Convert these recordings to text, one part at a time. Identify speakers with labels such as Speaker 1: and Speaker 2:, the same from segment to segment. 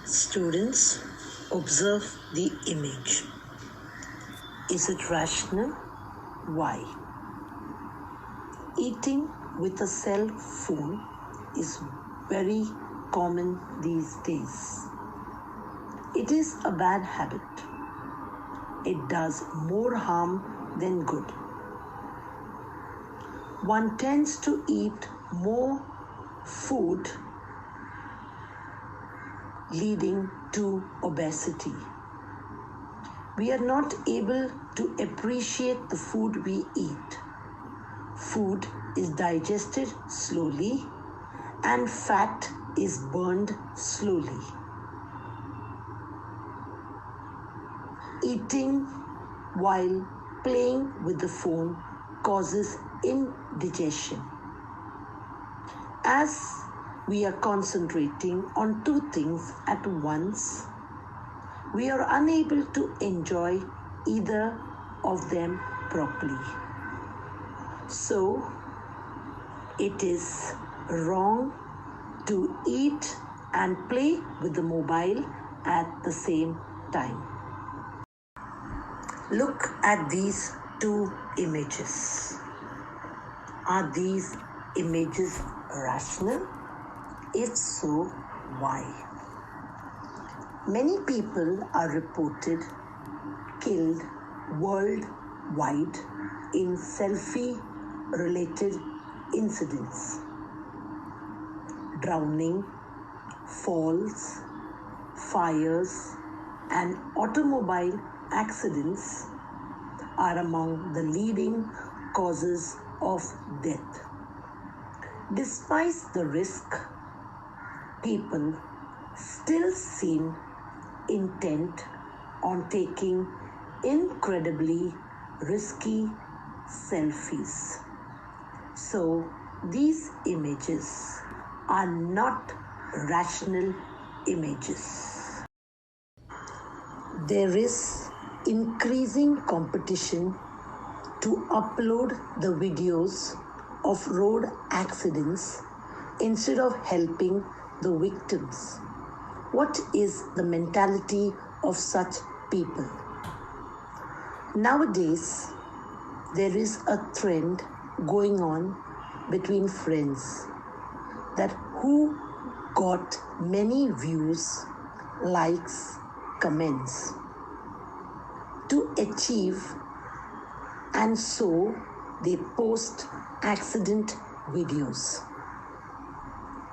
Speaker 1: Students, observe the image. Is it rational? Why? Eating with a cell phone is very common these days. It is a bad habit. It does more harm than good. One tends to eat more food, leading to obesity. We are not able to appreciate the food we eat. Food is digested slowly and fat is burned slowly. Eating while playing with the phone causes indigestion. As we are concentrating on two things at once, we are unable to enjoy either of them properly. So, it is wrong to eat and play with the mobile at the same time. Look at these two images. Are these images rational? If so, why? Many people are reported killed worldwide in selfie-related incidents. Drowning, falls, fires, and automobile accidents are among the leading causes of death. Despite the risk, people still seem intent on taking incredibly risky selfies. So these images are not rational images. There is increasing competition to upload the videos of road accidents instead of helping the victims. What is the mentality of such people? Nowadays, there is a trend going on between friends that who got many views, likes, comments to achieve, and so they post accident videos.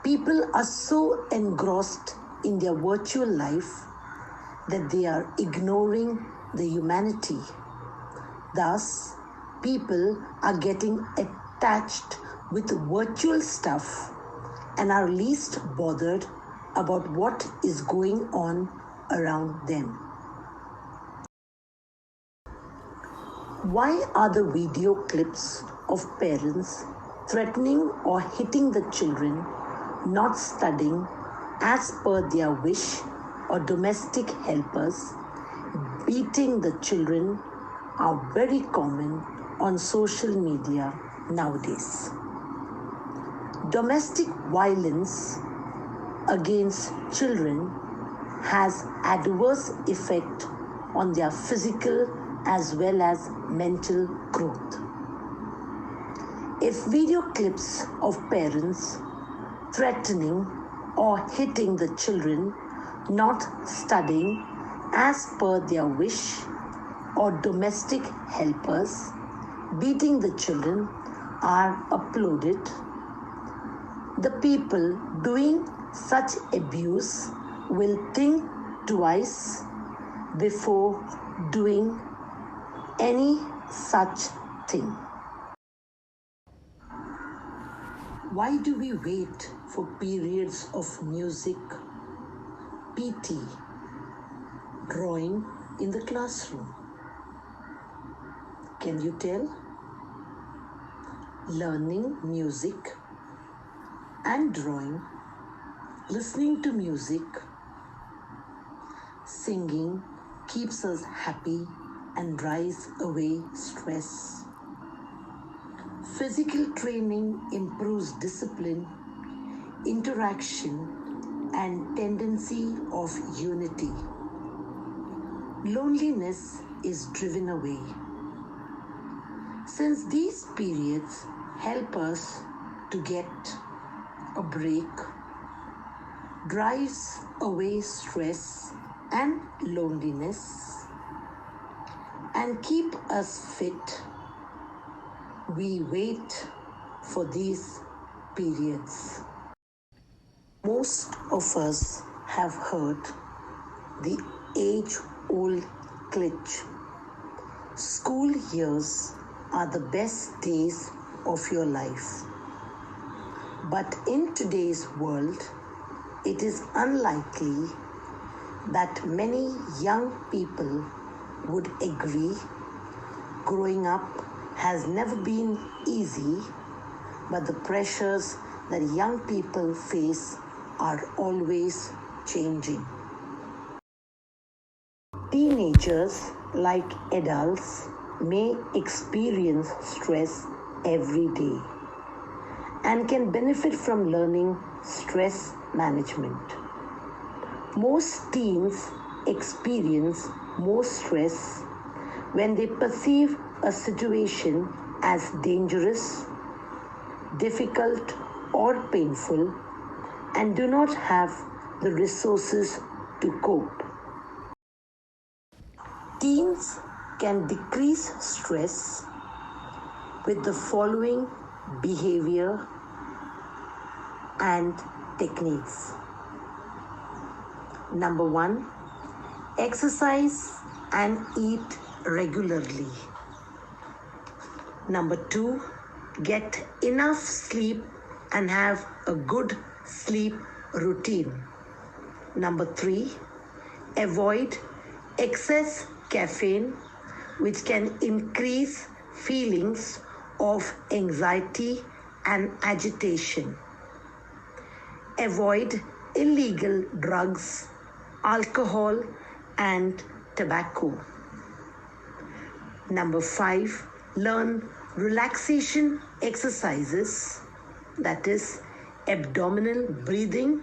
Speaker 1: People are so engrossed in their virtual life that they are ignoring the humanity. Thus, people are getting attached with virtual stuff and are least bothered about what is going on around them. Why are the video clips of parents threatening or hitting the children not studying as per their wish, or domestic helpers beating the children are very common on social media nowadays? Domestic violence against children has adverse effect on their physical as well as mental growth. If video clips of parents threatening or hitting the children not studying as per their wish, or domestic helpers beating the children are uploaded, the people doing such abuse will think twice before doing any such thing. Why do we wait for periods of music, PT, drawing in the classroom? Can you tell? Learning music and drawing, listening to music, singing keeps us happy and drives away stress. Physical training improves discipline, interaction, and tendency of unity. Loneliness is driven away. Since these periods help us to get a break, drives away stress and loneliness, and keep us fit, we wait for these periods. Most of us have heard the age-old glitch. School years are the best days of your life. But in today's world, it is unlikely that many young people would agree growing up has never been easy, but the pressures that young people face are always changing. Teenagers, like adults, may experience stress every day and can benefit from learning stress management. Most teens experience more stress when they perceive a situation as dangerous, difficult, or painful and do not have the resources to cope. Teens can decrease stress with the following behavior and techniques. Number 1, exercise and eat regularly. Number 2, get enough sleep and have a good sleep routine. Number 3, avoid excess caffeine, which can increase feelings of anxiety and agitation. Avoid illegal drugs, alcohol, and tobacco. Number 5, learn relaxation exercises, that is, abdominal breathing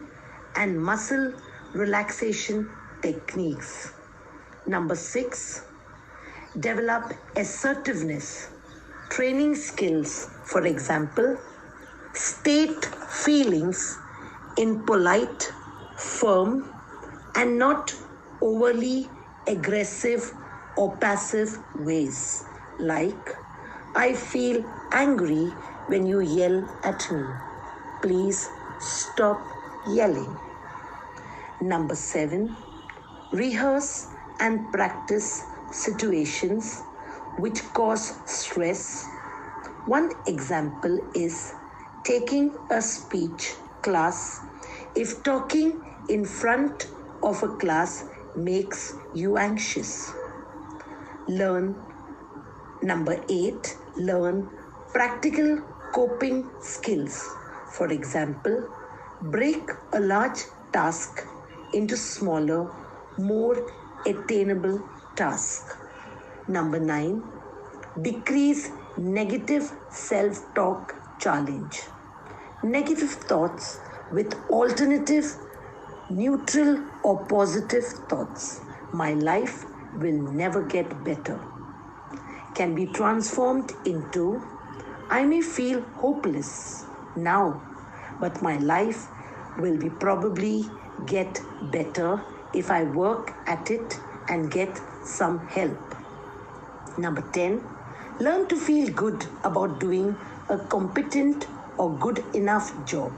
Speaker 1: and muscle relaxation techniques. Number 6, develop assertiveness, training skills. For example, state feelings in polite, firm, and not overly aggressive or passive ways, like, I feel angry when you yell at me. Please stop yelling. Number 7, rehearse and practice situations which cause stress. One example is taking a speech class if talking in front of a class makes you anxious. Number 8, learn practical coping skills. For example, break a large task into smaller, more attainable tasks. Number 9, decrease negative self-talk challenge. Negative thoughts with alternative, neutral or positive thoughts. My life will never get better can be transformed into, I may feel hopeless now, but my life will be probably get better if I work at it and get some help. Number 10, learn to feel good about doing a competent or good enough job,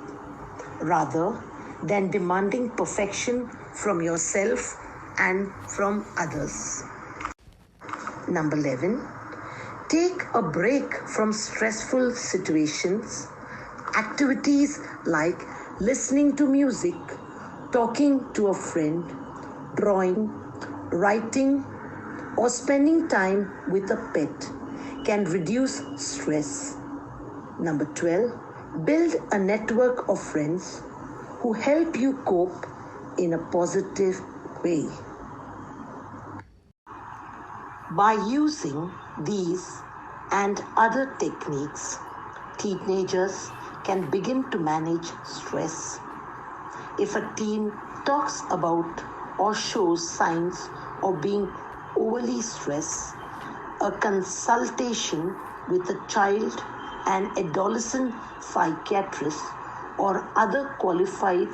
Speaker 1: rather than demanding perfection from yourself and from others. Number 11, take a break from stressful situations. Activities like listening to music, talking to a friend, drawing, writing, or spending time with a pet can reduce stress. Number 12, build a network of friends who help you cope in a positive way. By using these and other techniques, teenagers can begin to manage stress, If a teen talks about or shows signs of being overly stressed, a consultation with a child and adolescent psychiatrist or other qualified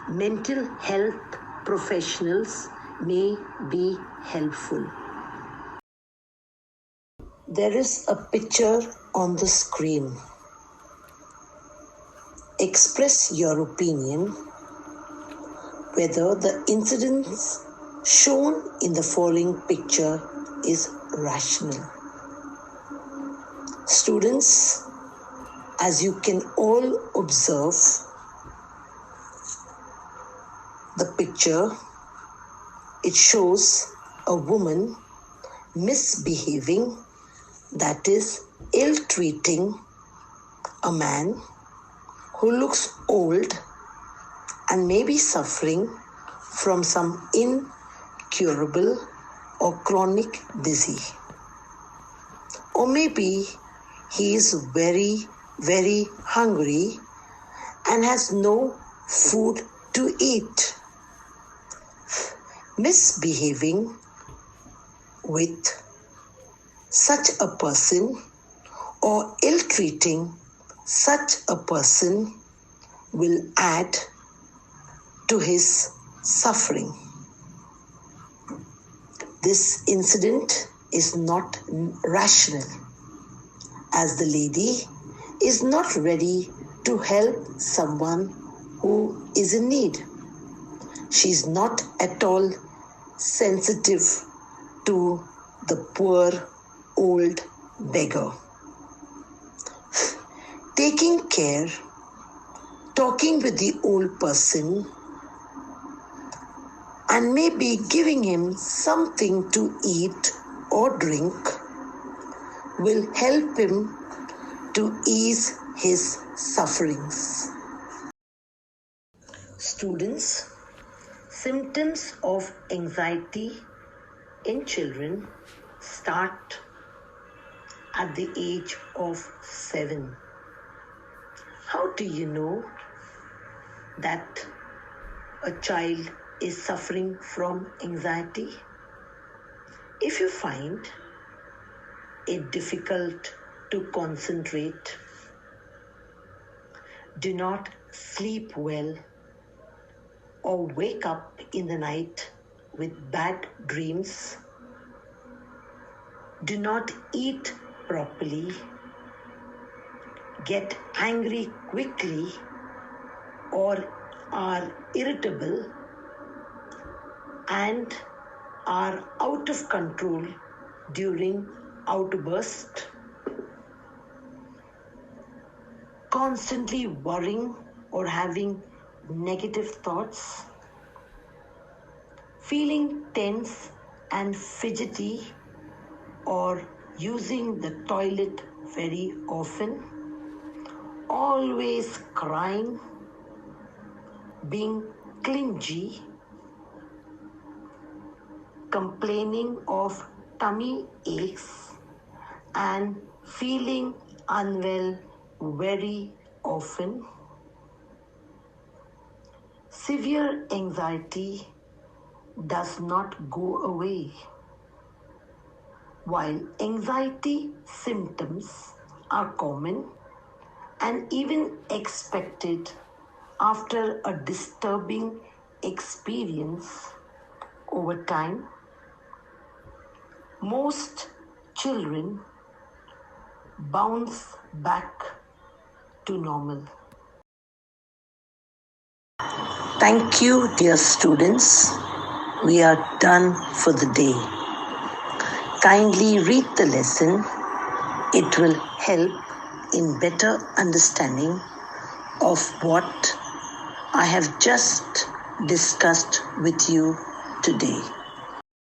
Speaker 1: mental health professionals may be helpful. There is a picture on the screen. Express your opinion whether the incidents shown in the following picture is rational. Students, as you can all observe the picture, it shows a woman misbehaving, that is, ill-treating a man who looks old and may be suffering from some incurable or chronic disease. Or maybe he is very, very hungry and has no food to eat. Misbehaving with such a person or ill-treating such a person will add to his suffering. This incident is not rational, as the lady is not ready to help someone who is in need. She is not at all sensitive to the poor old beggar. Taking care, talking with the old person, and maybe giving him something to eat or drink will help him to ease his sufferings. Students, symptoms of anxiety in children start at the age of 7. How do you know that a child is suffering from anxiety? If you find it difficult to concentrate, do not sleep well, or wake up in the night with bad dreams, do not eat properly, get angry quickly, or are irritable and are out of control during outbursts, constantly worrying or having negative thoughts, feeling tense and fidgety, or using the toilet very often, always crying, being clingy, complaining of tummy aches, and feeling unwell very often. Severe anxiety does not go away, while anxiety symptoms are common and even expected after a disturbing experience. Over time, most children bounce back to normal. Thank you, dear students. We are done for the day. Kindly read the lesson. It will help in better understanding of what I have just discussed with you today.